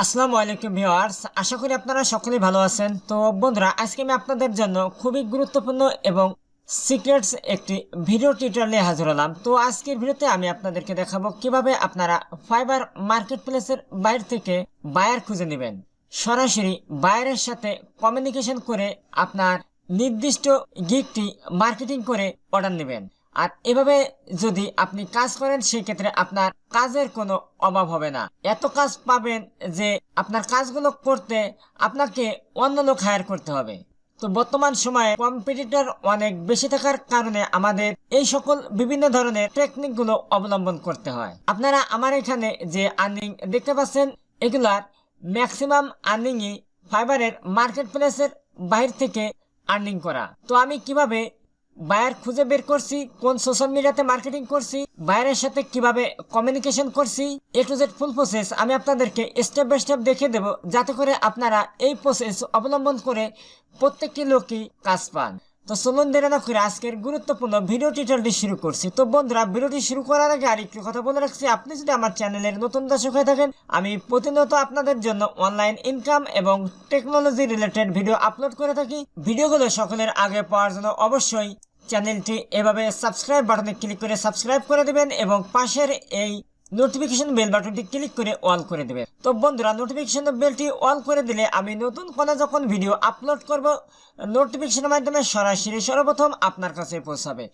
আসসালামু আলাইকুম ভিউয়ার্স, আশা করি আপনারা সকলেই ভালো আছেন। তো বন্ধুরা, আজকে আমি আপনাদের জন্য খুবই গুরুত্বপূর্ণ এবং সিক্রেটস একটি ভিডিও টিউটোরিয়াল নিয়ে হাজির হলাম। তো আজকের ভিডিওতে আমি আপনাদেরকে দেখাবো কিভাবে আপনারা ফাইবার মার্কেট প্লেসের বাইরে থেকে বায়ার খুঁজে নেবেন। সরাসরি বায়ারের সাথে কমিউনিকেশন করে আপনার নির্দিষ্ট গিগটি মার্কেটিং করে অর্ডার নেবেন। আর এভাবে যদি আপনি কাজ করেন সেই ক্ষেত্রে আপনার কাজের কোনো অভাব হবে না। এত কাজ পাবেন যে আপনার কাজগুলো করতে আপনাকে অন্য লোক হায়ার করতে হবে। তো বর্তমান সময়ে কম্পিটিটর অনেক বেশি থাকার কারণে আমাদের এই সকল বিভিন্ন ধরনের টেকনিক গুলো অবলম্বন করতে হয়। আপনারা আমার এখানে যে আর্নিং দেখতে পাচ্ছেন, এগুলার ম্যাক্সিমাম আর্নিংই ফাইবারের মার্কেট প্লেসের বাইরে থেকে আর্নিং করা। তো আমি কিভাবে বায়ার খুঁজে বের করছি, কোন সোশ্যাল মিডিয়াতে মার্কেটিং করছি, বায়ারের সাথে কিভাবে কমিউনিকেশন করছি, এ টু জেড ফুল প্রসেস আমি আপনাদেরকে স্টেপ বাই স্টেপ দেখিয়ে দেবো, যাতে করে আপনারা এই প্রসেস অবলম্বন করে প্রত্যেকটি লোকই কাজ পান। তো চলুন দেরি না করে আজকের গুরুত্বপূর্ণ ভিডিও টিউটোরিয়ালটি শুরু করছি। তো বন্ধুরা, ভিডিওটি শুরু করার আগে আরেকটি কথা বলে রাখছি, আপনি যদি আমার চ্যানেলের নতুন দর্শক হয়ে থাকেন, আমি প্রতিনিয়ত আপনাদের জন্য অনলাইন ইনকাম এবং টেকনোলজি রিলেটেড ভিডিও আপলোড করে থাকি। ভিডিওগুলো সকলের আগে পাওয়ার জন্য অবশ্যই চ্যানেলটি এভাবে সাবস্ক্রাইব বাটনে ক্লিক করে সাবস্ক্রাইব করে দিবেন এবং পাশের এই নোটিফিকেশন বেল বাটনটি ক্লিক করে অল করে দিবেন। তো বন্ধুরা, নোটিফিকেশন বেলটি অল করে দিলে আমি নতুন কোনো যখন ভিডিও আপলোড করব, নোটিফিকেশনের মাধ্যমে সরাসরি সর্বপ্রথম আপনার কাছে পৌঁছাবে।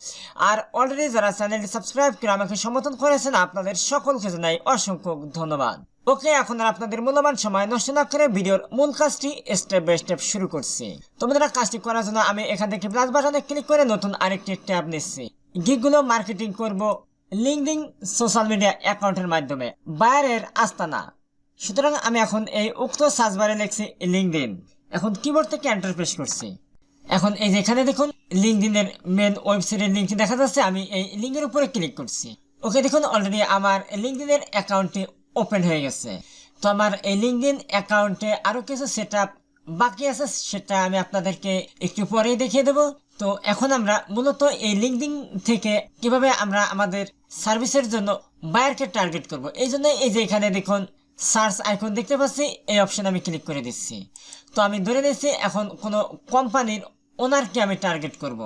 আর অলরেডি যারা চ্যানেলটি সাবস্ক্রাইব করে আমাকে সমর্থন করেছেন, আপনাদের সকলকে জানাই অসংখ্য ধন্যবাদ। ওকে, এখন আর আপনাদের মূল্যবান সময় নষ্ট না করে ভিডিওর মূল কাজটি স্টেপ বাই স্টেপ শুরু করছি। তোমাদের কাজটি করার জন্য আমি এখান থেকে প্লাস বাটনে ক্লিক করে নতুন আরেকটি ট্যাব নিচ্ছি। গিগগুলো মার্কেটিং করব লিঙ্কডিন সোশ্যাল মিডিয়া অ্যাকাউন্টের মাধ্যমে বায়ারের আস্তানা। সুতরাং আমি এখন এই উক্ত সার্চ বারে লিখছি লিঙ্কডিন। এখন কিবোর্ড থেকে এন্টার প্রেস করছি। এখন এই যে এখানে দেখুন লিঙ্কডিনের মেন ওয়েবসাইটের লিঙ্কটি দেখা যাচ্ছে, আমি এই লিঙ্কের উপরে ক্লিক করছি। ওকে, দেখুন অলরেডি আমার লিঙ্কডিনের অ্যাকাউন্টটি ওপেন হয়ে গেছে। তো আমার এই লিঙ্কডিন অ্যাকাউন্টে আরো কিছু সেটআপ বাকি আছে, সেটা আমি আপনাদেরকে একটু পরেই দেখিয়ে দেব। তো এখন আমরা মূলত এই লিঙ্কডিন থেকে কিভাবে আমরা আমাদের সার্ভিসের জন্য বায়ারকে টার্গেট করব, এই জন্য এই যে এখানে দেখুন সার্চ আইকন দেখতে পাচ্ছি, এই অপশন আমি ক্লিক করে দিচ্ছি। তো আমি ধরে নিচ্ছি এখন কোনো কোম্পানির ওনারকে আমি টার্গেট করব।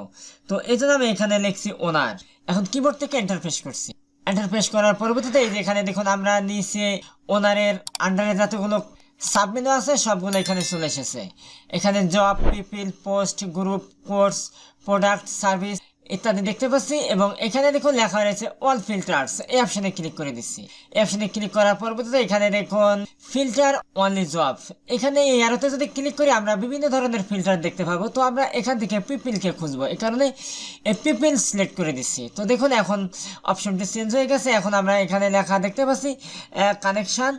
তো এই জন্য আমি এখানে লিখছি ওনার। এখন কিবোর্ড থেকে এন্টার প্রেস করছি। এন্টার প্রেস করার পরবর্তীতে এই যে এখানে দেখুন আমরা নিচে ওনারের আন্ডারে যতগুলো সাবমেনু আছে সবগুলো এখানে চলে এসেছে। এখানে job, people, post, group, course, product, service ইত্যাদি দেখতে পাচ্ছি। এবং এখানে দেখুন লেখা রয়েছে অল ফিল্টার্স, এই অপশনে ক্লিক করে দিচ্ছি। এই অপশনে ক্লিক করার পরবর্তীতে এখানে দেখুন ফিল্টার অনলি জব, এখানে এই অ্যারোতে যদি ক্লিক করি আমরা বিভিন্ন ধরনের ফিল্টার দেখতে পাবো। তো আমরা এখান থেকে পিপলকে খুঁজবো, এই কারণে এই পিপল সিলেক্ট করে দিচ্ছি। তো দেখুন এখন অপশনটি চেঞ্জ হয়ে গেছে। এখন আমরা এখানে লেখা দেখতে পাচ্ছি কানেকশন,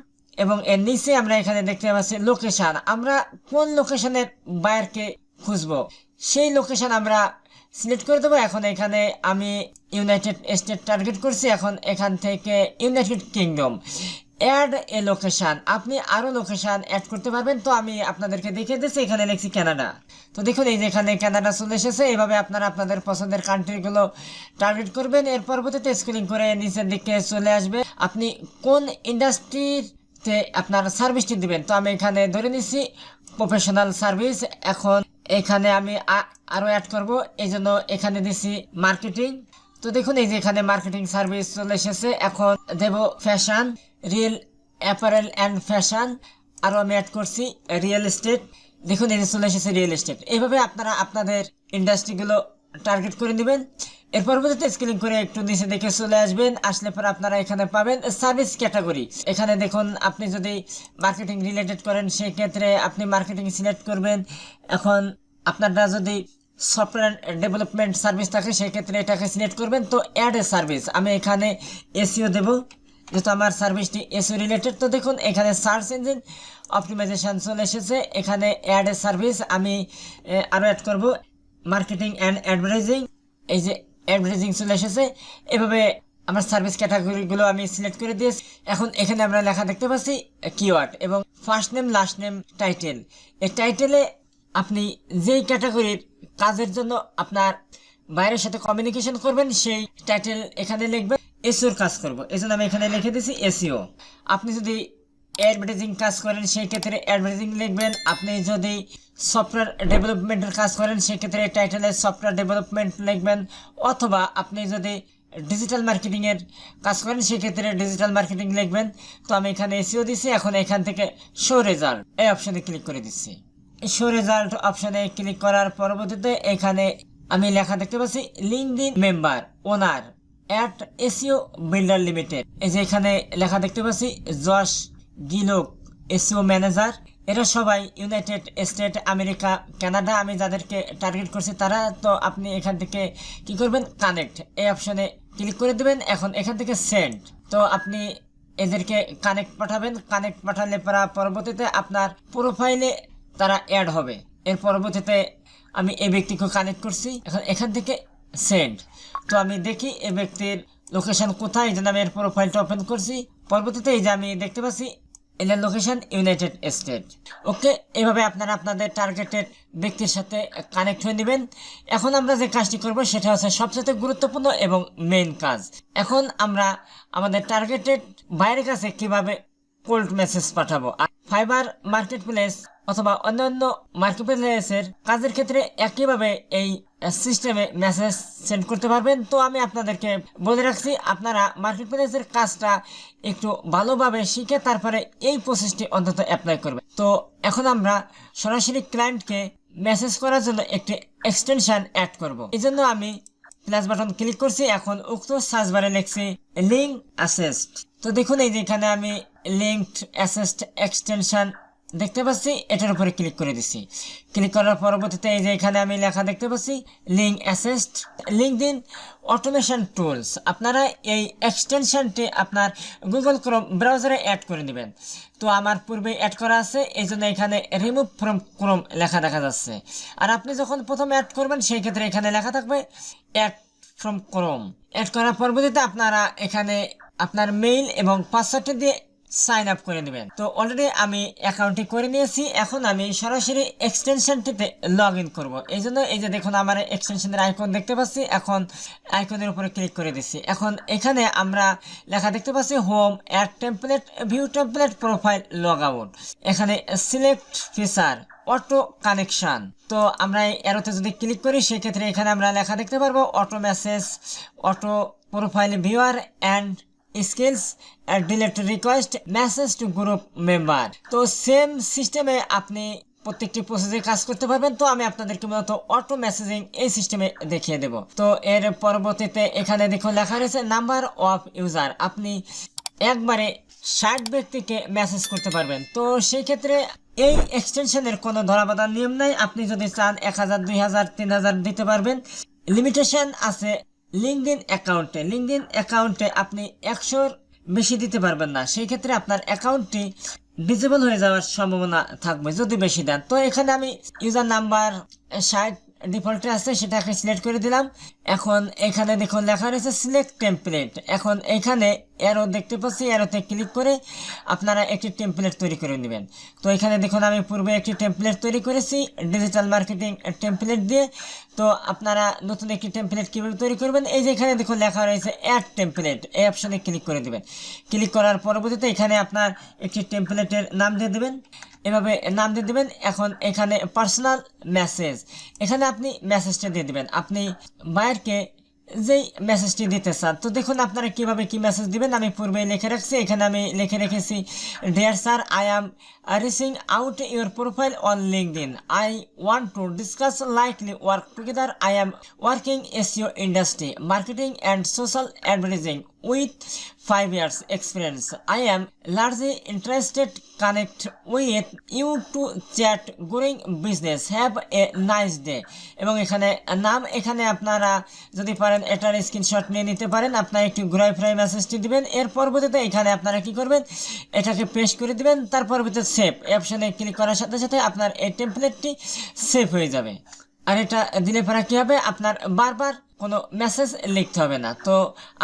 এবং এর নিচে আমরা এখানে দেখতে পাচ্ছি লোকেশন। আমরা কোন লোকেশনের বায়ারকে খুঁজবো সেই লোকেশন আমরা সিলেক্ট করে দেবো। এখন এখানে আমি ইউনাইটেড স্টেট টার্গেট করছি। এখন এখান থেকে United Kingdom add a location, আপনি আরো লোকেশন অ্যাড করতে পারবেন। তো আমি আপনাদেরকে দেখিয়ে দিচ্ছি, এখানে লিখছি কানাডা। তো দেখুন এই যে এখানে কানাডা চলে এসেছে। এইভাবে আপনারা আপনাদের পছন্দের কান্ট্রিগুলো টার্গেট করবেন। এর পরবর্তীতে স্ক্রলিং করে নিচের দিকে চলে আসবে আপনি কোন ইন্ডাস্ট্রির আপনার সার্ভিসটি দিবেন। তো আমি এখানে ধরে নিচ্ছি প্রফেশনাল সার্ভিস। এখন এখানে আমি আরো অ্যাড করব, এই জন্য এখানে দিচ্ছি মার্কেটিং। তো দেখুন এই যে এখানে মার্কেটিং সার্ভিস চলে এসেছে। এখন দেব fashion, real apparel and fashion, আরো আমি অ্যাড করছি রিয়েল এস্টেট। দেখুন এই যে চলে এসেছে রিয়েল এস্টেট। এইভাবে আপনারা আপনাদের ইন্ডাস্ট্রিগুলো টার্গেট করে নেবেন। এর পরবর্তীতে স্ক্রিন করে একটু নিচে দেখে চলে আসবেন। আসলে পরে আপনারা এখানে পাবেন সার্ভিস ক্যাটাগরি। এখানে দেখুন আপনি যদি মার্কেটিং রিলেটেড করেন সেই ক্ষেত্রে আপনি মার্কেটিং সিলেক্ট করবেন। এখন আপনারা যদি সফটওয়্যার ডেভেলপমেন্ট সার্ভিস থাকে সেই ক্ষেত্রে এটাকে সিলেক্ট করবেন। তো অ্যাড এ সার্ভিস, আমি এখানে এসইও দেব যেহেতু আমার সার্ভিসটি এসইও রিলেটেড। তো দেখুন এখানে সার্চ ইঞ্জিন অপটিমাইজেশন চলে এসেছে। এখানে অ্যাড এ সার্ভিস আমি আরো অ্যাড করব মার্কেটিং অ্যান্ড অ্যাডভার্টাইজিং, এই যে অ্যাডভার্টাইজিং চলে এসেছে। এভাবে আমার সার্ভিস ক্যাটাগরিগুলো আমি সিলেক্ট করে দিয়েছি। এখন এখানে আমরা লেখা দেখতে পাচ্ছি কিওয়ার্ড এবং first name, last name, title. এই টাইটেলে আপনি যেই ক্যাটাগরির কাজের জন্য আপনার বাইরের সাথে কমিউনিকেশন করবেন সেই টাইটেল এখানে লিখবেন। এসইওর কাজ করব, এই জন্য আমি এখানে লিখে দিয়েছি এসইও। আপনি যদি অ্যাডভার্টাইজিং কাজ করেন সেই ক্ষেত্রে অ্যাডভার্টাইজিং লিখবেন। আপনি যদি সফটওয়্যার ডেভেলপমেন্টের কাজ করেন সেক্ষেত্রে টাইটেলে সফটওয়্যার ডেভেলপমেন্ট লিখবেন, অথবা আপনি যদি ডিজিটাল মার্কেটিংয়ের কাজ করেন সেক্ষেত্রে ডিজিটাল মার্কেটিং লিখবেন। তো আমি এখানে এসিও দিচ্ছি। এখন এখান থেকে শো রেজাল্ট এই অপশনে ক্লিক করে দিচ্ছি। শো রেজাল্ট অপশনে ক্লিক করার পরবর্তীতে এখানে আমি লেখা দেখতে পাচ্ছি LinkedIn member owner at SEO builder limited. এই যে এখানে লেখা দেখতে পাচ্ছি জশ গিলোক এসিও ম্যানেজার। এরা সবাই ইউনাইটেড স্টেট, আমেরিকা, কানাডা। আমি যাদেরকে টার্গেট করছি তারা। তো আপনি এখান থেকে কি করবেন, কানেক্ট এই অপশনে ক্লিক করে দেবেন। এখন এখান থেকে সেন্ড, তো আপনি এদেরকে কানেক্ট পাঠাবেন। কানেক্ট পাঠালে পরবর্তীতে আপনার প্রোফাইলে তারা অ্যাড হবে। এর পরবর্তীতে আমি এই ব্যক্তিকে কানেক্ট করছি। এখন এখান থেকে সেন্ড, তো আমি দেখি এই ব্যক্তির লোকেশন কোথায়। এই জন্য আমি এর প্রোফাইলটা ওপেন করছি। পরবর্তীতে এই যে আমি দেখতে পাচ্ছি এর লোকেশন ইউনাইটেড স্টেট। ওকে, এইভাবে আপনারা আপনাদের টার্গেটেড ব্যক্তির সাথে কানেক্ট হয়ে নেবেন। এখন আমরা যে কাজটি করব সেটা হচ্ছে সবচেয়ে গুরুত্বপূর্ণ এবং মেইন কাজ। এখন আমরা আমাদের টার্গেটেড বাইরের কাছে কিভাবে কোল্ড মেসেজ পাঠাবো। ফাইবার মার্কেট প্লেস অথবা অন্যান্য মার্কেট প্লেসের কাজের ক্ষেত্রে একইভাবে এই সিস্টেমে মেসেজ সেন্ড করতে পারবেন। তো আমি আপনাদেরকে বলে রাখছি, আপনারা মার্কেট প্লেসের কাজটা একটু ভালোভাবে শিখে তারপরে এই প্রসেসটি অন্তত অ্যাপ্লাই করবেন। তো এখন আমরা সরাসরি ক্লায়েন্টকে মেসেজ করার জন্য একটি এক্সটেনশন অ্যাড করব। এই জন্য আমি প্লাস বাটন ক্লিক করছি। এখন উক্ত সার্চ বারে লিখছি লিঙ্ক অ্যাসেস্ট। তো দেখুন এই যে এখানে আমি লিঙ্কড অ্যাসেস্ট এক্সটেনশন দেখতে পাচ্ছি, এটার উপরে ক্লিক করে দিচ্ছি। ক্লিক করার পরবর্তীতে এই যে এখানে আমি লেখা দেখতে পাচ্ছি link asset LinkedIn automation tools. আপনারা এই এক্সটেনশনটি আপনার গুগল ক্রোম ব্রাউজারে অ্যাড করে নেবেন। তো আমার পূর্বে অ্যাড করা আছে, এই জন্য এখানে রিমুভ ফ্রম ক্রোম লেখা দেখা যাচ্ছে। আর আপনি যখন প্রথম অ্যাড করবেন সেই ক্ষেত্রে এখানে লেখা থাকবে অ্যাড ফ্রম ক্রোম। অ্যাড করার পরবর্তীতে আপনারা এখানে আপনার মেইল এবং পাসওয়ার্ডটি দিয়ে সাইন আপ করে নেবেন। তো অলরেডি আমি অ্যাকাউন্টটি করে নিয়েছি। এখন আমি সরাসরি এক্সটেনশনটিতে লগ ইন করবো। এই জন্য এই যে দেখুন আমার এক্সটেনশনের আইকন দেখতে পাচ্ছি। এখন আইকনের উপরে ক্লিক করে দিচ্ছি। এখন এখানে আমরা লেখা দেখতে পাচ্ছি home, add template, view template, profile, log out. এখানে সিলেক্ট ফিচার অটো কানেকশন। তো আমরা এই অ্যারোতে যদি ক্লিক করি সেক্ষেত্রে এখানে আমরা লেখা দেখতে পারবো auto message, auto profile viewer and skills delete request message to group member. তো সেম সিস্টেমে আপনি প্রত্যেকটি প্রসেসে কাজ করতে পারবেন। তো আমি আপনাদেরকে মূলত অটো মেসেজিং এই সিস্টেমে দেখিয়ে দেব। তো এর পরবর্তীতে এখানে দেখুন লেখা রয়েছে নাম্বার অফ ইউজার। আপনি একবারে 60 ব্যক্তিকে মেসেজ করতে পারবেন। তো সেই ক্ষেত্রে এই এক্সটেনশনের কোনো ধরাবাধা নিয়ম নাই। আপনি যদি চান 1000, 2000, 3000 দিতে পারবেন। লিমিটেশন আছে লিঙ্কডইন অ্যাকাউন্টে আপনি 100-র বেশি দিতে পারবেন না। সেই ক্ষেত্রে আপনার অ্যাকাউন্টটি ডিসেবল হয়ে যাওয়ার সম্ভাবনা থাকবে যদি বেশি দেন। তো এখানে আমি ইউজার নাম্বার 60 ডিফল্টে আছে, সেটাকে সিলেক্ট করে দিলাম। এখন এখানে দেখুন লেখা রয়েছে সিলেক্ট টেমপ্লেট। এখন এখানে অ্যারো দেখতে পাচ্ছি, অ্যারোতে ক্লিক করে আপনারা একটি টেমপ্লেট তৈরি করে নেবেন। তো এখানে দেখুন আমি পূর্বে একটি টেমপ্লেট তৈরি করেছি ডিজিটাল মার্কেটিং টেমপ্লেট দিয়ে। তো আপনারা নতুন একটি টেমপ্লেট কীভাবে তৈরি করবেন, এই যে এখানে দেখুন লেখা রয়েছে অ্যাড টেমপ্লেট, এই অপশনে ক্লিক করে দেবেন। ক্লিক করার পরবর্তীতে এখানে আপনার একটি টেমপ্লেটের নাম দিয়ে দেবেন, এভাবে নাম দিয়ে দেবেন। এখন এখানে পার্সোনাল মেসেজ, এখানে আপনি মেসেজটা দিয়ে দেবেন আপনি বায়ারকে যেই মেসেজটি দিতে চান। তো দেখুন আপনারা কিভাবে কি মেসেজ দিবেন আমি পূর্বে লিখে রাখছি। এখানে আমি লিখে রেখেছি dear sir, I am reaching out your profile on LinkedIn. I want to discuss likely work together. I am working SEO industry marketing and social advertising with 5 years experience. I am largely interested connect with you to chat growing business. Have a nice day. এবং এখানে নাম, এখানে আপনারা যদি পারেন এটার screenshot নিয়ে নিতে পারেন। আপনারা একটু ঘুরাই ফিরাই মেসেজটি দিবেন। এর পরবর্তীতে এখানে আপনারা কি করবেন, এটাকে পেস্ট করে দিবেন। তার পরবর্তীতে সেভ এই অপশনে ক্লিক করার সাথে সাথে আপনার এই টেমপ্লেটটি সেভ হয়ে যাবে। আর এটা দিলে পরে কি হবে, আপনার বারবার কোনো মেসেজ লিখতে হবে না। তো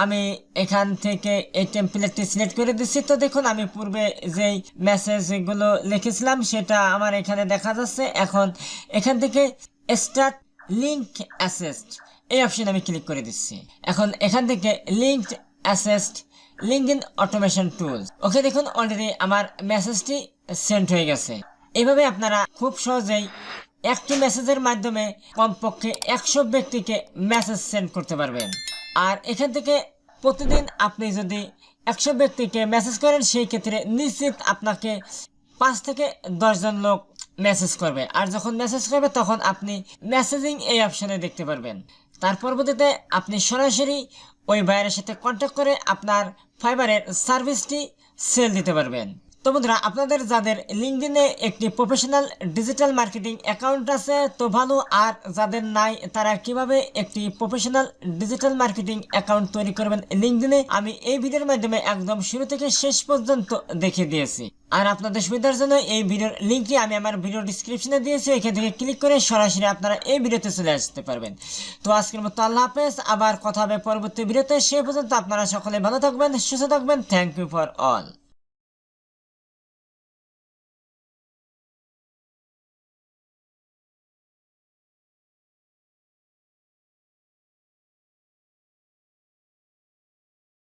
আমি এখান থেকে এই টেমপ্লেটটি সিলেক্ট করে দিচ্ছি। তো দেখুন আমি পূর্বে যেই মেসেজগুলো লিখেছিলাম সেটা আমার এখানে দেখা যাচ্ছে। এখন এখান থেকে স্টার্ট লিঙ্ক অ্যাসেস্ট এই অপশন আমি ক্লিক করে দিচ্ছি। এখন এখান থেকে linked assist LinkedIn automation tools. Okay, দেখুন অলরেডি আমার মেসেজটি সেন্ড হয়ে গেছে। এভাবে আপনারা খুব সহজেই একটি মেসেজের মাধ্যমে কমপক্ষে 100 ব্যক্তিকে মেসেজ সেন্ড করতে পারবেন। আর এখান থেকে প্রতিদিন আপনি যদি 100 ব্যক্তিকে মেসেজ করেন, সেই ক্ষেত্রে নিশ্চিত আপনাকে 5 থেকে 10 জন লোক মেসেজ করবে। আর যখন মেসেজ করবে তখন আপনি মেসেজিং এই অপশনে দেখতে পারবেন। তার পরবর্তীতে আপনি সরাসরি ওই ভাইয়ের সাথে কন্ট্যাক্ট করে আপনার ফাইবারের সার্ভিসটি সেল দিতে পারবেন। তো বন্ধুরা, আপনাদের যাদের লিঙ্কডইনে একটি প্রফেশনাল ডিজিটাল মার্কেটিং অ্যাকাউন্ট আছে তো ভালো, আর যাদের নাই তারা কিভাবে একটি প্রফেশনাল ডিজিটাল মার্কেটিং অ্যাকাউন্ট তৈরি করবেন লিঙ্কডইনে, আমি এই ভিডিওর মাধ্যমে একদম শুরু থেকে শেষ পর্যন্ত দেখিয়ে দিয়েছি। আর আপনাদের সুবিধার জন্য এই ভিডিওর লিঙ্কটি আমি আমার ভিডিও ডিসক্রিপশনে দিয়েছি, এখান থেকে ক্লিক করে সরাসরি আপনারা এই ভিডিওতে চলে আসতে পারবেন। তো আজকের মতো আল্লাহ হাফেজ, আবার কথা হবে পরবর্তী ভিডিওতে। সে পর্যন্ত আপনারা সকলে ভালো থাকবেন, সুস্থ থাকবেন। Thank you for all.